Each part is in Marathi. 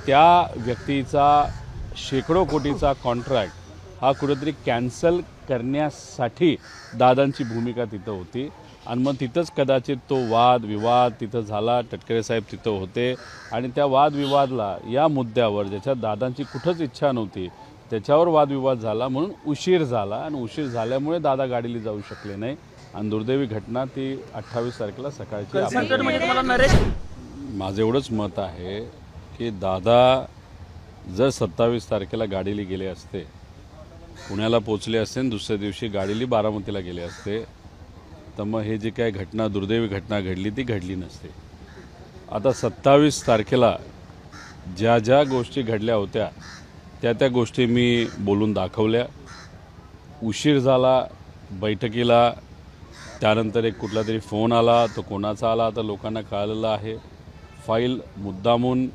त्या व्यक्तीचा शेकडो कोटीचा कॉन्ट्रॅक्ट हा कुठेतरी कॅन्सल करण्यासाठी दादांची भूमिका तिथं होती आणि मग तिथंच कदाचित तो वाद विवाद तिथं झाला। तटकरे साहेब तिथं होते आणि त्या वादविवादला या मुद्द्यावर ज्याच्यात दादांची कुठंच इच्छा नव्हती त्याच्यावर वादविवाद झाला, म्हणून उशीर झाला आणि उशीर झाल्यामुळे दादा गाडीला जाऊ शकले नाही आणि दुर्दैवी घटना ती 28 तारखेला सकाळची। माझं एवढंच मत आहे की दादा जर 27 तारखेला गाडीला गेले असते, पुण्याला पोचले असते आणि दुसऱ्या दिवशी गाडीला बारामतीला गेले असते, तर मग हे जी काही घटना दुर्दैवी घटना घडली ती घडली नसते। आता 27 तारखेला ज्या ज्या गोष्टी घडल्या होत्या त्या गोष्टी मी बोलून दाखवल्या। उशीर झाला बैठकीला, त्यानंतर एक कुठला तरी फोन आला, तो कोणाचा आला आता लोकांना कळलेलं आहे। फाईल मुद्दामून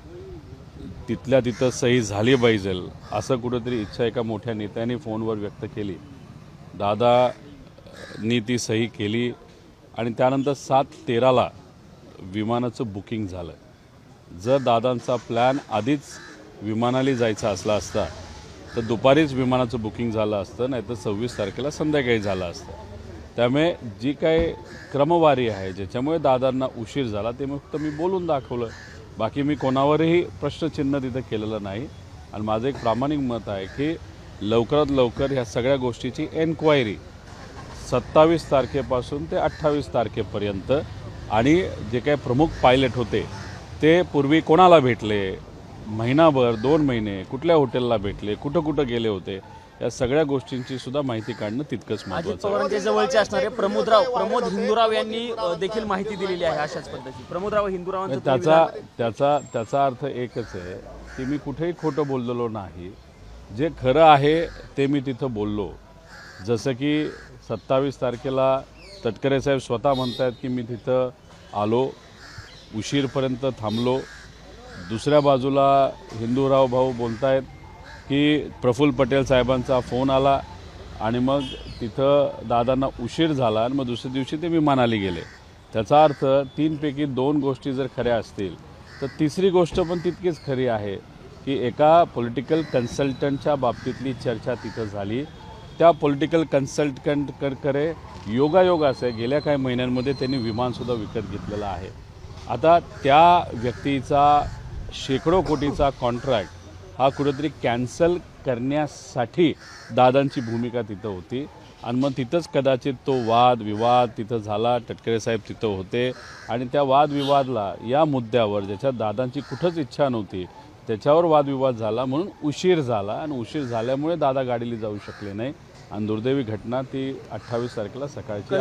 तिथल्या तिथं सही झाली पाहिजे असं कुठंतरी इच्छा एका मोठ्या नेत्याने फोनवर व्यक्त केली। दादानी ती सही केली आणि त्यानंतर 7:13ला विमानाचं बुकिंग झालं। जर दादांचा प्लॅन आधीच विमानाला जायचा असला असता तर दुपारीच विमानाचं बुकिंग झालं असतं, नाहीतर 26 तारखेला संध्याकाळी झालं असतं। त्यामुळे जी काही क्रमवारी आहे ज्याच्यामुळे दादांना उशीर झाला ते फक्त मी बोलून दाखवलं, बाकी मी कोणावरही प्रश्नचिन्ह तिथं केलेलं नाही। आणि माझं एक प्रामाणिक मत आहे की लवकरात लवकर ह्या सगळ्या गोष्टीची एन्क्वायरी 27 तारखेपासून ते 28 तारखेपर्यंत आणि जे काही प्रमुख पायलट होते ते पूर्वी कोणाला भेटले, महिनाभर 2 महिने कुठल्या हॉटेलला भेटले, कुठं कुठं गेले होते, या सगळ्या गोष्टींची सुद्धा माहिती काढणं तितकंच महत्त्वाचं आहे। पवारांच्या जवळचे असणारे प्रमोद हिंदुराव यांनी देखील माहिती दिलेली आहे अशाच पद्धतीची। प्रमोदराव हिंदुरावांचं त्याचा अर्थ एकच आहे की मी कुठेही खोटं बोललेलो नाही, जे खरं आहे ते मी तिथं बोललो। जसं की 27 तारखेला तटकरे साहेब स्वतः म्हणतात की मी तिथं आलो, उशीरपर्यंत थांबलो। दुसऱ्या बाजूला हिंदुराव भाऊ बोलतायत की प्रफुल्ल पटेल साहेबांचा फोन आला आणि मग तिथं दादांना उशीर झाला आणि मग दुसऱ्या दिवशी ते विमानाला गेले। त्याचा अर्थ 3 पैकी 2 गोष्टी जर खऱ्या असतील तर तिसरी गोष्ट पण तितकीच खरी आहे की एका पॉलिटिकल कन्सल्टंटच्या बाबतीतली चर्चा तिथं झाली। त्या पॉलिटिकल कन्सल्टंटकडे योगायोग असे गेल्या काही महिन्यांमध्ये त्यांनी विमानसुद्धा विकत घेतलेलं आहे। आता त्या व्यक्तीचा शेकडो कोटीचा कॉन्ट्रॅक्ट हा कुठेतरी कॅन्सल करण्यासाठी दादांची भूमिका तिथं होती आणि मग तिथंच कदाचित तो वाद विवाद तिथं झाला। तटकरे साहेब तिथं होते आणि त्या वादविवादला या मुद्द्यावर ज्याच्यात दादांची कुठंच इच्छा नव्हती त्याच्यावर वादविवाद झाला, म्हणून उशीर झाला आणि उशीर झाल्यामुळे दादा गाडीला जाऊ शकले नाही आणि दुर्दैवी घटना ती 28 तारखेला सकाळची।